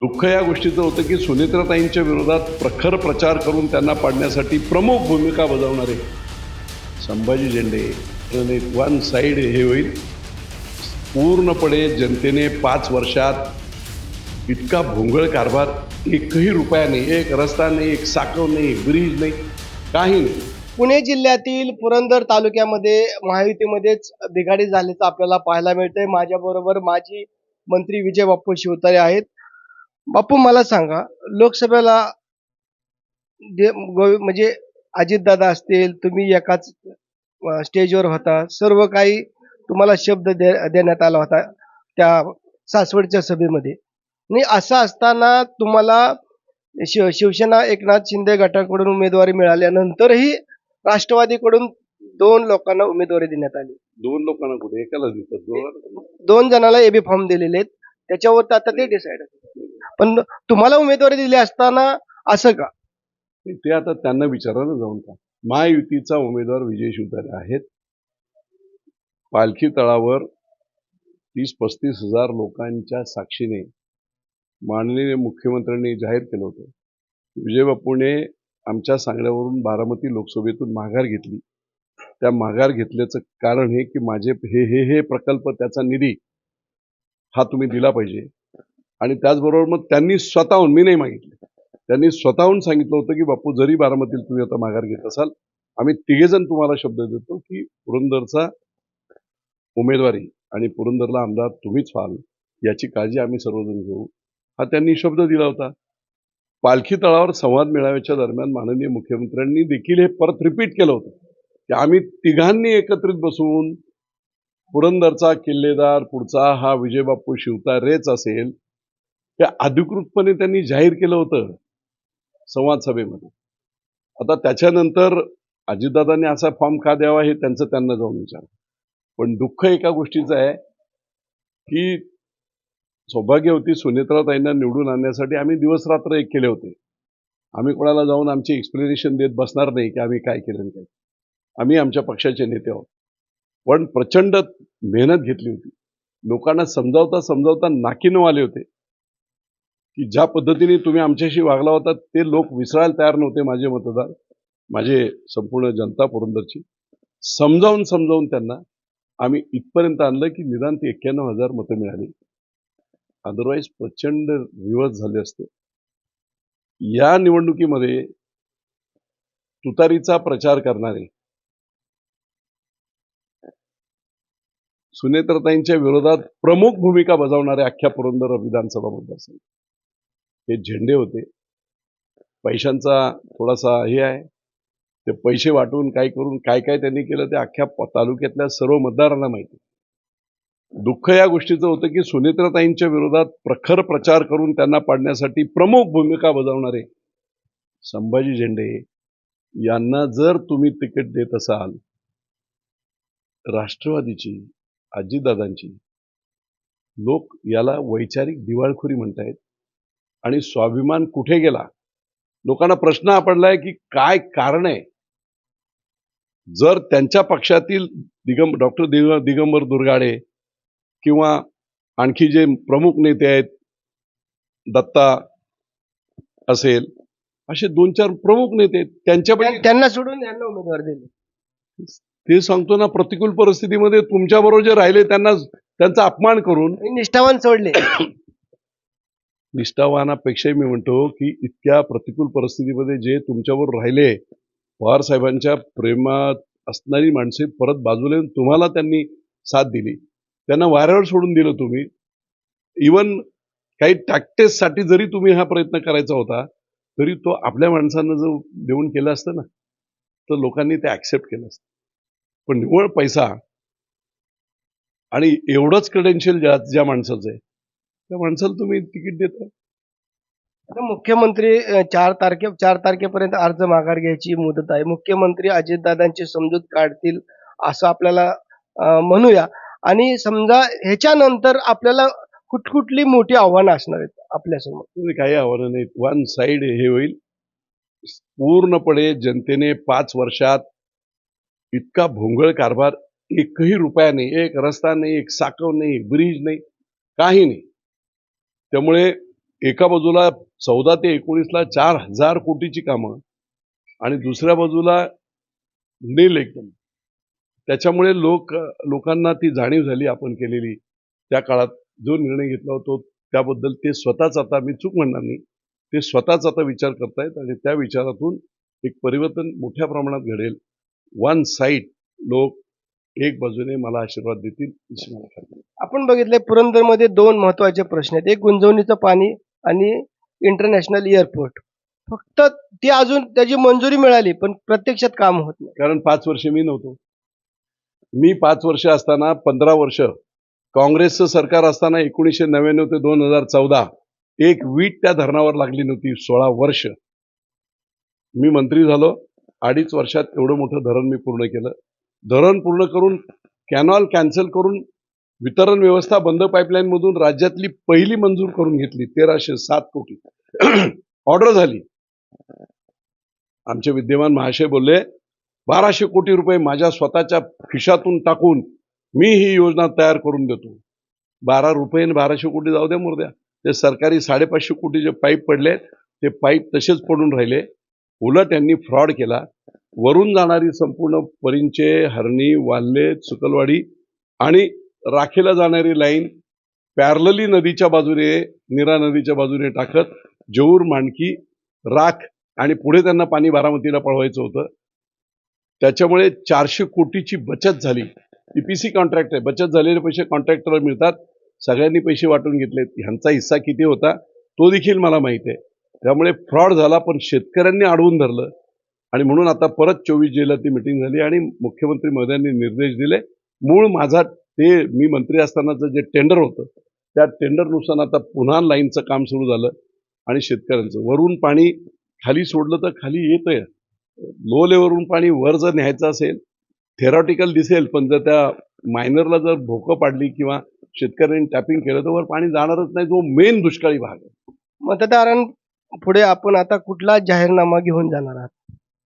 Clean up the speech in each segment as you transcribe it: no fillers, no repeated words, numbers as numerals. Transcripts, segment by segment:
दुःख या गोष्टीचं होतं की सुनेत्राताईंच्या विरोधात प्रखर प्रचार करून त्यांना पाडण्यासाठी प्रमुख भूमिका बजावणारे संभाजी झेंडे प्रणित वन साईड हे होईल. पूर्णपणे जनतेने 5 वर्षात इतका भोंगळ कारभार, एकही रुपया नाही, एक रस्ता नाही, एक साखर नाही, ब्रिज नाही, काही नाही. पुणे जिल्ह्यातील पुरंदर तालुक्यामध्ये महायुतीमध्येच बिघाडी झाल्याचं आपल्याला पाहायला मिळतंय. माझ्याबरोबर माजी मंत्री विजय बाप्पू शिवतारे आहेत. बाप्पू, मला सांगा, लोकसभेला म्हणजे अजितदादा असतील, तुम्ही एकाच स्टेजवर होता, सर्व काही तुम्हाला शब्द देण्यात आला होता त्या सासवडच्या सभेमध्ये. आणि असं असताना तुम्हाला शिवसेना एकनाथ शिंदे गटाकडून उमेदवारी मिळाल्यानंतरही राष्ट्रवादीकडून 2 लोकांना उमेदवारी देण्यात आली. 2 लोकांना कुठे एकाला देतात? 2 जणांना एबी फॉर्म दिलेले आहेत. त्याच्यावर आता ते डिसाईड. पण तुम्हाला उमेदवारी दिली असताना असं का? ते आता त्यांना विचारा ना जाऊन. का महायुतीचा उमेदवार विजय शिवतारे आहेत. पालखी तळावर 30-35 हजार लोकांच्या साक्षीने माननीय मुख्यमंत्र्यांनी जाहीर केलं होतं. विजय बाप्पूने आमच्या सांगण्यावरून बारामती लोकसभेतून माघार घेतली. त्या माघार घेतल्याचं कारण हे की माझे हे प्रकल्प, त्याचा निधी हा तुम्ही दिला पाहिजे. आणि त्याचबरोबर मग त्यांनी स्वतःहून, मी नाही मागितले, त्यांनी स्वतःहून सांगितलं होतं की बापू, जरी बारामतीला तुम्ही आता माघार घेत असाल, आम्ही तिघेजण तुम्हाला शब्द देतो की पुरंदरचा उमेदवारी आणि पुरंदरला आमदार तुम्हीच व्हाल, याची काळजी आम्ही सर्वजण घेऊ, हा त्यांनी शब्द दिला होता. पालखी तळावर संवाद मेळाव्याच्या दरम्यान माननीय मुख्यमंत्र्यांनी देखील हे परत रिपीट केलं होतं की आम्ही तिघांनी एकत्रित बसून पुरंदरचा किल्लेदार पुढचा हा विजय बाप्पू शिवतारेच असेल, हे अधिकृतपणे त्यांनी जाहीर केलं होतं संवाद सभेमध्ये. आता त्याच्यानंतर अजितदादांनी असा फॉर्म का द्यावा हे त्यांचं त्यांना जाऊन विचार. पण दुःख एका गोष्टीचं आहे की सौभाग्यवती सुनेत्राताईंना निवडून आणण्यासाठी आम्ही दिवस रात्र एक केले होते. आम्ही कोणाला जाऊन आमची एक्सप्लेनेशन देत बसणार नाही की आम्ही काय केलं काय. आम्ही आमच्या पक्षाचे नेते आहोत, पण प्रचंड मेहनत घेतली होती. लोकांना समजावता नाकीनऊ आले होते की ज्या पद्धतीने तुम्ही आमच्याशी वागला होता ते लोक विसरायला तयार नव्हते. माझे मतदार, माझे संपूर्ण जनता पुरंदरची, समजावून त्यांना आम्ही इथपर्यंत आणलं की निदान ते 91,000 मतं मिळाली. अदरवाईज प्रचंड रिवर्स झाले असते. या निवडणुकीमध्ये तुतारीचा प्रचार करणारे, सुनेत्राताईंच्या विरोधात प्रमुख भूमिका बजावणारे अख्ख्या पुरंदर विधानसभा मतदारसंघ हे झेंडे होते. पैशांचा थोडासा हे आहे, ते पैसे वाटून काय करून काय त्यांनी केलं ते अख्ख्या तालुक्यातल्या सर्व मतदारांना माहिती. दुःख या गोष्टीचं होतं की सुनेत्राताईंच्या विरोधात प्रखर प्रचार करून त्यांना पाडण्यासाठी प्रमुख भूमिका बजावणारे संभाजी झेंडे यांना जर तुम्ही तिकीट देत असाल, राष्ट्रवादीची, अजितदादांची, लोक याला वैचारिक दिवाळखोरी म्हणतायत. आणि स्वाभिमान कुठे गेला? लोकांना प्रश्न हा पडलाय की काय कारण आहे. जर त्यांच्या पक्षातील डॉक्टर दिगंबर दुर्गाडे किंवा आणखी जे प्रमुख नेते आहेत, दत्ता असेल, असे 2-4 प्रमुख नेते त्यांच्यापैकी त्यांना सोडून यांना उमेदवार दिले. ते सांगतो ना, प्रतिकूल परिस्थितीमध्ये तुमच्याबरोबर जे राहिले त्यांचा अपमान करून निष्ठावान सोडले. निष्ठावानापेक्षाही मी म्हणतो की इतक्या प्रतिकूल परिस्थितीमध्ये जे तुमच्याबरोबर राहिले, पवार साहेबांच्या प्रेमात असणारी माणसे परत बाजूला येऊन तुम्हाला त्यांनी साथ दिली, त्यांना वाऱ्यावर सोडून दिलं तुम्ही. इवन काही टॅक्टेससाठी जरी तुम्ही हा प्रयत्न करायचा होता तरी तो आपल्या माणसांना जर देऊन केलं असतं ना, तर लोकांनी ते ऍक्सेप्ट केलं असतं. पण निव्वळ पैसा आणि एवढंच क्रेडेन्शियल ज्या माणसाचं आहे, त्या माणसाला तुम्ही तिकीट देता. आता मुख्यमंत्री 4 तारखेपर्यंत अर्ज माघार घ्यायची मुदत आहे. मुख्यमंत्री अजितदादांची समजूत काढतील असं आपल्याला म्हणूया. आणि समजा ह्याच्यानंतर आपल्याला कुठली मोठी आव्हानं असणार आहेत आपल्यासमोर? काही आव्हानं नाहीत. वन साईड हे होईल. पूर्णपणे जनतेने 5 वर्षात इतका भोंगळ कारभार, एकही रुपया नाही, एक रस्ता नाही, एक साखर नाही, ब्रिज नाही, काही नाही. त्यामुळे एका बाजूला 14 ते 19ला 4,000 कोटीची कामं आणि दुसऱ्या बाजूला नील एकदम. त्याच्यामुळे लोकांना ती जाणीव झाली आपण केलेली त्या काळात जो निर्णय घेतला होता त्याबद्दल ते स्वतःच आता मी चूक म्हणणार नाही, ते स्वतःच आता विचार करतायत आणि त्या विचारातून एक परिवर्तन मोठ्या प्रमाणात घडेल. वन साईड लोक एक बाजूने मला आशीर्वाद देतील अशी मला खात्री आहे. आपण बघितलंय पुरंदरमध्ये 2 महत्त्वाचे प्रश्न आहेत. एक गुंजवणीचं पाणी आणि इंटरनॅशनल एअरपोर्ट. फक्त ती अजून त्याची मंजुरी मिळाली, पण प्रत्यक्षात काम होत नाही. कारण 5 वर्ष मी नव्हतो. मी 5 वर्ष असताना 15 वर्ष काँग्रेसचं सरकार असताना 1999 ते 2014 एक वीट त्या धरणावर लागली नव्हती. 16 वर्ष मी मंत्री झालो. 2.5 वर्षात एवढं मोठं धरण मी पूर्ण केलं. धरण पूर्ण करून कॅनॉल कॅन्सल करून वितरण व्यवस्था बंद पाईपलाईन मधून राज्यातली पहिली मंजूर करून घेतली. 1307 कोटी ऑर्डर झाली. आमचे विद्यमान महाशय बोलले 1200 कोटी रुपये माझ्या स्वतःच्या खिशातून टाकून मी ही योजना तयार करून देतो. 12 रुपये आणि 1200 कोटी जाऊ द्या मुर्द्या. ते सरकारी 550 कोटीचे पाईप पडले, ते पाईप तसेच पडून राहिले. उलट यांनी फ्रॉड केला. वरून जाणारी संपूर्ण परिंचे, हरणी, वाल्हे, सुकलवाडी आणि राखेला जाणारी लाईन पॅरलली नदीच्या बाजूने, नीरा नदीच्या बाजूने टाकत जेऊर, मांडकी, राख आणि पुढे त्यांना पाणी बारामतीला पळवायचं होतं. त्याच्यामुळे 400 कोटीची बचत झाली. ईपीसी कॉन्ट्रॅक्ट आहे, बचत झालेले पैसे कॉन्ट्रॅक्टरला मिळतात. सगळ्यांनी पैसे वाटून घेतले. ह्यांचा हिस्सा किती होता तो देखील मला माहिती आहे. त्यामुळे फ्रॉड झाला, पण शेतकऱ्यांनी अडवून धरलं आणि म्हणून आता परत 24 जेला ती मिटिंग झाली आणि मुख्यमंत्री महोदयांनी निर्देश दिले. मूळ माझा ते मी मंत्री असतानाचं जे टेंडर होतं त्या टेंडरनुसार आता पुन्हा लाईनचं काम सुरू झालं आणि शेतकऱ्यांचं वरून पाणी खाली सोडलं तर खाली येतंय. लो लेवलवरून पाणी वर जर न्यायचं असेल थेरॉटिकल दिसेल, पण जर त्या मायनरला जर भोकं पाडली किंवा शेतकऱ्यांनी टॅपिंग केलं तर वर पाणी जाणारच नाही. जो मेन दुष्काळी भाग आहे. मतदारांपुढे आपण आता कुठला जाहीरनामा घेऊन जाणार आहात?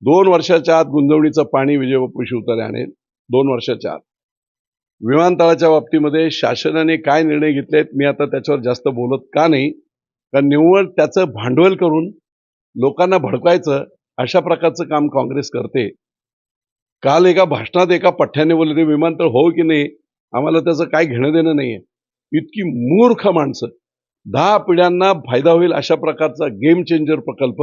2 वर्षाच्या आत गुंजवणीचं पाणी विजय बापू शिवतारे आणेल. 2 वर्षाच्या आत. विमानतळाच्या बाबतीमध्ये शासनाने काय निर्णय घेतलेत मी आता त्याच्यावर जास्त बोलत का नाही, कारण निव्वळ त्याचं भांडवल करून लोकांना भडकायचं अशा प्रकारचं काम काँग्रेस करते. काल एका भाषणात एका पठ्ठ्याने बोलले ते विमानतळ हो की नाही आम्हाला त्याचं काय घेणं देणं नाहीये. इतकी मूर्ख माणसं. 10 पिढ्यांना फायदा होईल अशा प्रकारचा गेम चेंजर प्रकल्प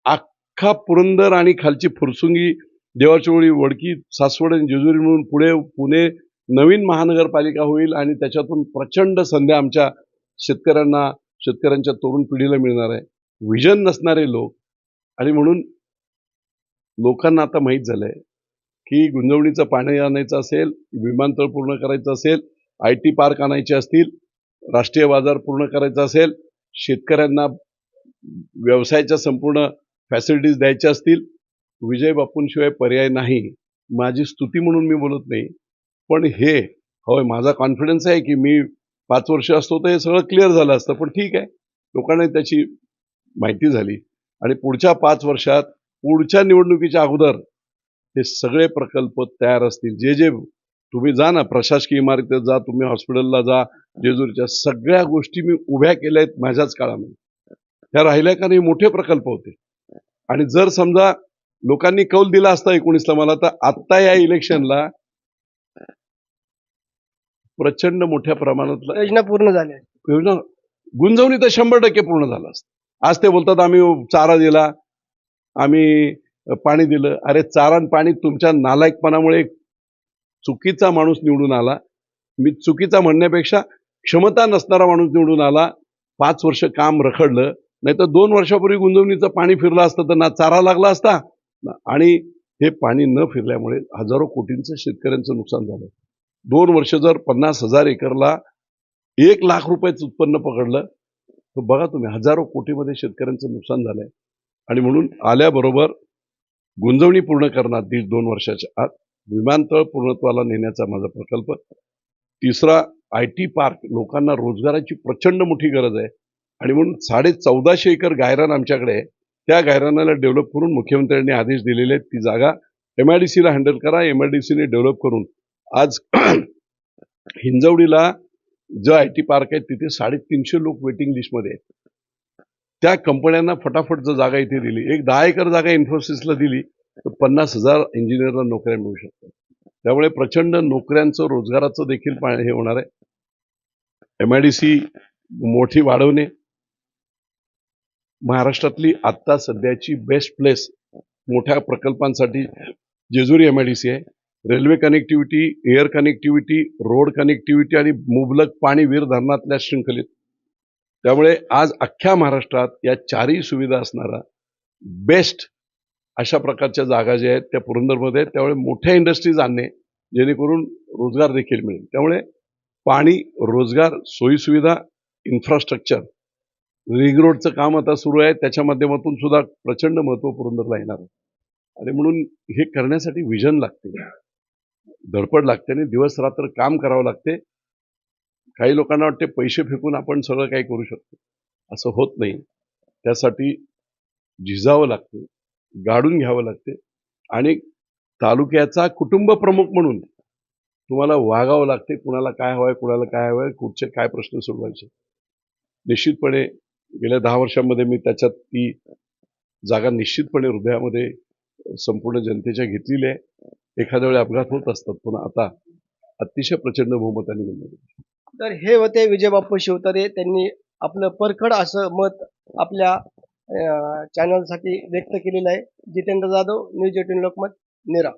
अख्खा पुरंदर आणि खालची फुरसुंगी, देवाचोळी, वडकी, सासवड आणि जेजुरी म्हणून पुढे पुणे नवीन महानगरपालिका होईल आणि त्याच्यातून प्रचंड संध्या आमच्या शेतकऱ्यांना, शेतकऱ्यांच्या तरुण पिढीला मिळणार आहे. विजन नसणारे लोक. आणि म्हणून लोकांना आता माहीत झालंय की गुंजवणीचं पाणी आणायचं असेल, विमानतळ पूर्ण करायचं असेल, IT पार्क आणायचे असतील, राष्ट्रीय बाजार पूर्ण करायचा असेल, शेतकऱ्यांना व्यवसायाच्या संपूर्ण फॅसिलिटीज द्यायच्या असतील, विजय बापूंशिवाय पर्याय नाही. माझी स्तुती म्हणून मी बोलत नाही, पण हे होय माझा कॉन्फिडन्स आहे की मी 5 वर्ष असतो तर हे सगळं क्लिअर झालं असतं. पण ठीक आहे, लोकांना त्याची माहिती झाली आणि पुढच्या 5 वर्षात पुढच्या निवडणुकीच्या अगोदर हे सगळे प्रकल्प तयार असतील. जे जे तुम्ही जा ना, प्रशासकीय इमारतीत जा, तुम्ही हॉस्पिटलला जा, जेजुरीच्या सगळ्या गोष्टी मी उभ्या केल्या आहेत माझ्याच काळामध्ये. त्या राहिल्या का नाही मोठे प्रकल्प होते. आणि जर समजा लोकांनी कौल दिला असता 19ला मला, तर आत्ता या इलेक्शनला प्रचंड मोठ्या प्रमाणात योजना पूर्ण झाल्या. योजना गुंजवणी तर 100% पूर्ण झालं असतं. आज ते बोलतात आम्ही चारा दिला, आम्ही पाणी दिलं. अरे चारा आणि पाणी तुमच्या नालायकपणामुळे चुकीचा माणूस निवडून आला. मी चुकीचा म्हणण्यापेक्षा क्षमता नसणारा माणूस निवडून आला. 5 वर्ष काम रखडलं. नाही तर 2 वर्षापूर्वी गुंजवणीचं पाणी फिरलं असतं तर ना चारा लागला असता आणि हे पाणी न फिरल्यामुळे हजारो कोटींचं शेतकऱ्यांचं नुकसान झालं. 2 वर्ष जर 50,000 एकरला 1 लाख रुपयाचं उत्पन्न पकडलं तर बघा तुम्ही हजारो कोटीमध्ये शेतकऱ्यांचं नुकसान झालंय. आणि म्हणून आल्याबरोबर गुंजवणी पूर्ण करणार 1.5-2 वर्षाच्या आत. विमानतळ पूर्णत्वाला नेण्याचा माझा प्रकल्प. तिसरा IT पार्क. लोकांना रोजगाराची प्रचंड मोठी गरज आहे आणि म्हणून 1450 एकर गायरान आमच्याकडे आहे. त्या गायरानाला डेव्हलप करून मुख्यमंत्र्यांनी आदेश दिलेले आहेत. ती जागा MIDCला हँडल करा. MIDCने डेव्हलप करून आज हिंजवडीला जो IT पार्क आहे तिथे 350 लोक वेटिंग लिस्टमध्ये आहेत. त्या कंपन्यांना फटाफट जर जागा इथे दिली, एक 10 एकर जागा इन्फोसिसला दिली तर 50,000 इंजिनियरला नोकऱ्या मिळू शकतात. त्यामुळे प्रचंड नोकऱ्यांचं, रोजगाराचं देखील हे होणार आहे. MIDC मोठी वाढवणे, महाराष्ट्रातली आत्ता सध्याची बेस्ट प्लेस मोठ्या प्रकल्पांसाठी जेजुरी MIDC आहे. Railway connectivity, air connectivity, road connectivity आणि मुबलक पाणी वीर धरणातल्या शृंखलेत. त्यामुळे आज अख्ख्या महाराष्ट्रात या चारही सुविधा असणारा बेस्ट अशा प्रकारच्या जागा ज्या आहेत त्या पुरंदरमध्ये आहेत. त्यामुळे मोठ्या इंडस्ट्रीज आणणे जेणेकरून रोजगार देखील मिळेल. त्यामुळे पाणी, रोजगार, सोयीसुविधा, इन्फ्रास्ट्रक्चर, रिंग रोडचं काम आता सुरू आहे, त्याच्या माध्यमातून सुद्धा प्रचंड महत्त्व पुरंदरला येणार आहे. आणि म्हणून हे करण्यासाठी विजन लागते, धडपड लागते आणि दिवस रात्र काम करावं लागते. काही लोकांना वाटते पैसे फेकून आपण सगळं काही करू शकतो, असं होत नाही. त्यासाठी झिजावं लागते, गाडून घ्यावं लागते आणि तालुक्याचा कुटुंब प्रमुख म्हणून तुम्हाला वागावं लागते. कुणाला काय हवंय, कुणाला काय हवंय, कुठचे काय प्रश्न सोडवायचे. निश्चितपणे गेल्या 10 वर्षांमध्ये मी त्याच्यात ती जागा निश्चितपणे हृदयामध्ये संपूर्ण जनतेच्या घेतलेली आहे. एखाद्या वेळी अपघात होत असतात, पण आता अतिशय प्रचंड बहुमताने निवडून. तर हे होते विजयबापू शिवतारे. त्यांनी आपलं परखड असं मत आपल्या चॅनलसाठी व्यक्त केलेलं आहे. जितेंद्र जाधव, न्यूज 18 लोकमत, नेरा.